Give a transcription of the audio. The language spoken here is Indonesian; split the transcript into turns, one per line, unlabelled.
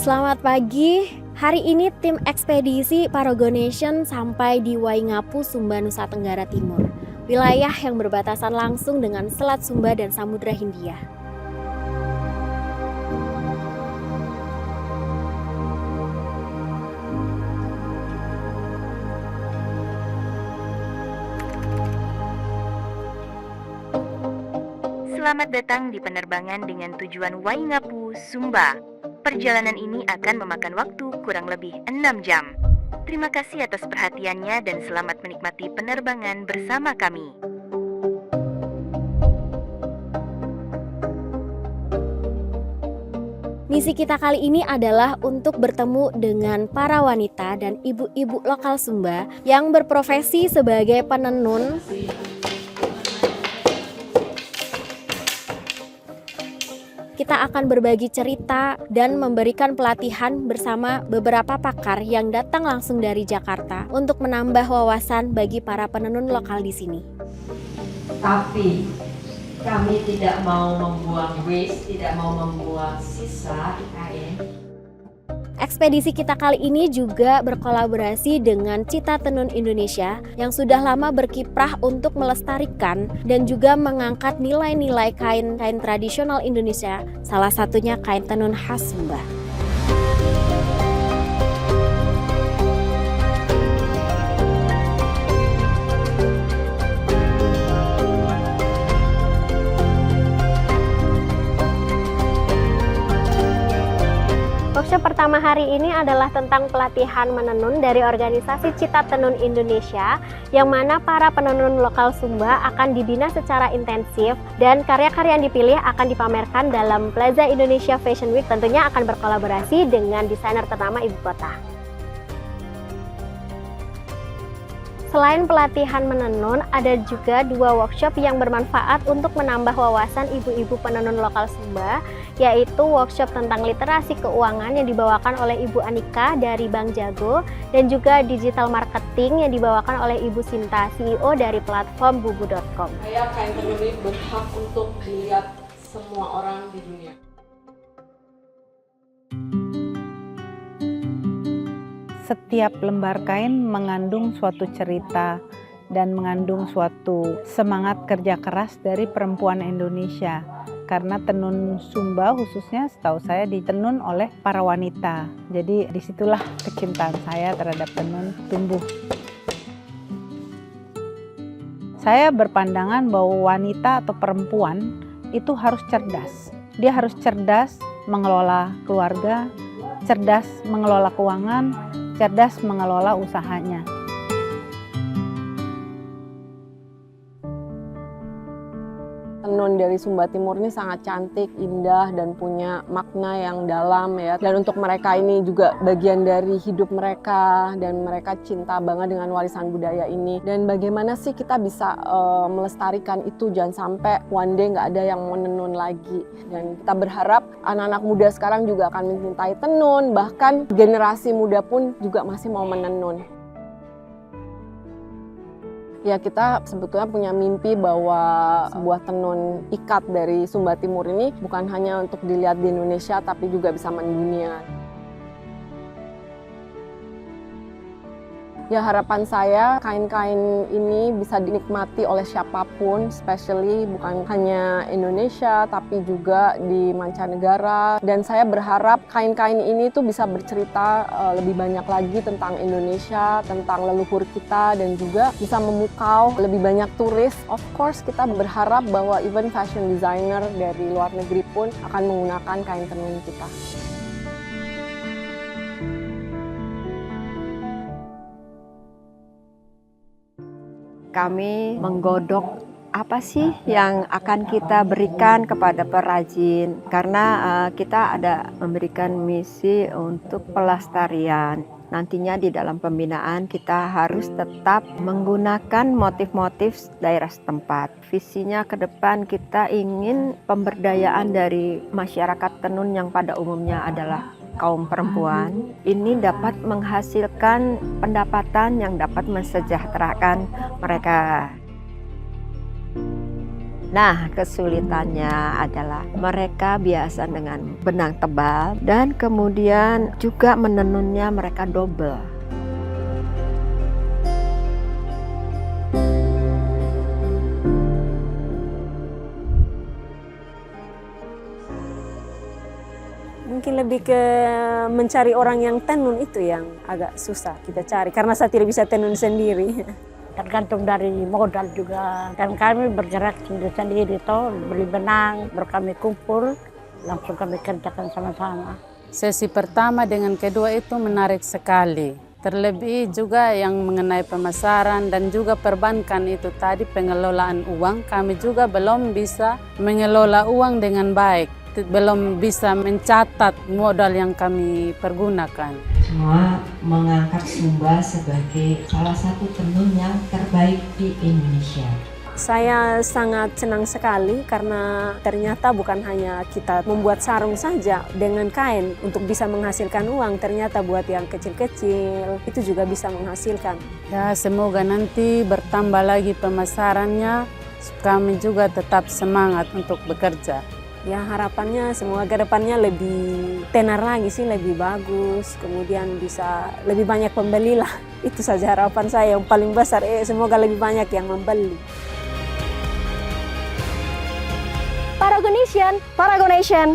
Selamat pagi. Hari ini tim ekspedisi Parago Nation sampai di Waingapu, Sumba, Nusa Tenggara Timur. Wilayah yang berbatasan langsung dengan Selat Sumba dan Samudra Hindia.
Selamat datang di penerbangan dengan tujuan Waingapu, Sumba. Perjalanan ini akan memakan waktu kurang lebih 6 jam. Terima kasih atas perhatiannya dan selamat menikmati penerbangan bersama kami.
Misi kita kali ini adalah untuk bertemu dengan para wanita dan ibu-ibu lokal Sumba yang berprofesi sebagai penenun. Kita akan berbagi cerita dan memberikan pelatihan bersama beberapa pakar yang datang langsung dari Jakarta untuk menambah wawasan bagi para penenun lokal di sini.
Tapi kami tidak mau membuang waste, tidak mau membuang sisa kain.
Ekspedisi kita kali ini juga berkolaborasi dengan Cita Tenun Indonesia yang sudah lama berkiprah untuk melestarikan dan juga mengangkat nilai-nilai kain-kain tradisional Indonesia, salah satunya kain tenun khas Sumba. Workshop pertama hari ini adalah tentang pelatihan menenun dari organisasi Cita Tenun Indonesia, yang mana para penenun lokal Sumba akan dibina secara intensif dan karya-karya yang dipilih akan dipamerkan dalam Plaza Indonesia Fashion Week, tentunya akan berkolaborasi dengan desainer ternama ibu kota. Selain pelatihan menenun, ada juga 2 workshop yang bermanfaat untuk menambah wawasan ibu-ibu penenun lokal Sumba, yaitu workshop tentang literasi keuangan yang dibawakan oleh Ibu Anika dari Bank Jago, dan juga digital marketing yang dibawakan oleh Ibu Sinta, CEO dari platform bubu.com.
Saya kain tenun ini berhak untuk dilihat semua orang di dunia.
Setiap lembar kain mengandung suatu cerita dan mengandung suatu semangat kerja keras dari perempuan Indonesia. Karena tenun Sumba khususnya setahu saya ditenun oleh para wanita. Jadi disitulah kecintaan saya terhadap tenun tumbuh. Saya berpandangan bahwa wanita atau perempuan itu harus cerdas. Dia harus cerdas mengelola keluarga, cerdas mengelola keuangan, cerdas mengelola usahanya.
Tenun dari Sumba Timur ini sangat cantik, indah, dan punya makna yang dalam ya. Dan untuk mereka ini juga bagian dari hidup mereka, dan mereka cinta banget dengan warisan budaya ini. Dan bagaimana sih kita bisa melestarikan itu, jangan sampai one day nggak ada yang menenun lagi. Dan kita berharap anak-anak muda sekarang juga akan mencintai tenun, bahkan generasi muda pun juga masih mau menenun. Ya, kita sebetulnya punya mimpi bahwa sebuah tenun ikat dari Sumba Timur ini bukan hanya untuk dilihat di Indonesia, tapi juga bisa mendunia. Ya, harapan saya kain-kain ini bisa dinikmati oleh siapapun, especially bukan hanya Indonesia, tapi juga di mancanegara. Dan saya berharap kain-kain ini tuh bisa bercerita lebih banyak lagi tentang Indonesia, tentang leluhur kita, dan juga bisa memukau lebih banyak turis. Of course, kita berharap bahwa even fashion designer dari luar negeri pun akan menggunakan kain tenun kita.
Kami menggodok apa sih yang akan kita berikan kepada perajin, karena kita ada memberikan misi untuk pelestarian. Nantinya di dalam pembinaan kita harus tetap menggunakan motif-motif daerah setempat. Visinya ke depan kita ingin pemberdayaan dari masyarakat tenun yang pada umumnya adalah kaum perempuan ini dapat menghasilkan pendapatan yang dapat mensejahterakan mereka. Nah, kesulitannya adalah mereka biasa dengan benang tebal dan kemudian juga menenunnya mereka double.
Mungkin lebih ke mencari orang yang tenun itu yang agak susah kita cari karena saya tidak bisa tenun sendiri.
Tergantung dari modal juga. Dan kami bergerak sendiri-sendiri toh, beli benang, baru kami kumpul, langsung kami kerjakan sama-sama.
Sesi pertama dengan kedua itu menarik sekali. Terlebih juga yang mengenai pemasaran dan juga perbankan itu tadi pengelolaan uang. Kami juga belum bisa mengelola uang dengan baik. Belum bisa mencatat modal yang kami pergunakan.
Semua mengangkat Sumba sebagai salah satu tenun yang terbaik di Indonesia.
Saya sangat senang sekali karena ternyata bukan hanya kita membuat sarung saja dengan kain untuk bisa menghasilkan uang, ternyata buat yang kecil-kecil itu juga bisa menghasilkan.
Ya, semoga nanti bertambah lagi pemasarannya, kami juga tetap semangat untuk bekerja.
Ya harapannya semoga ke depannya lebih tenar lagi sih, lebih bagus, kemudian bisa lebih banyak pembeli lah. Itu saja harapan saya yang paling besar, semoga lebih banyak yang membeli.
Paragonation, Paragonation.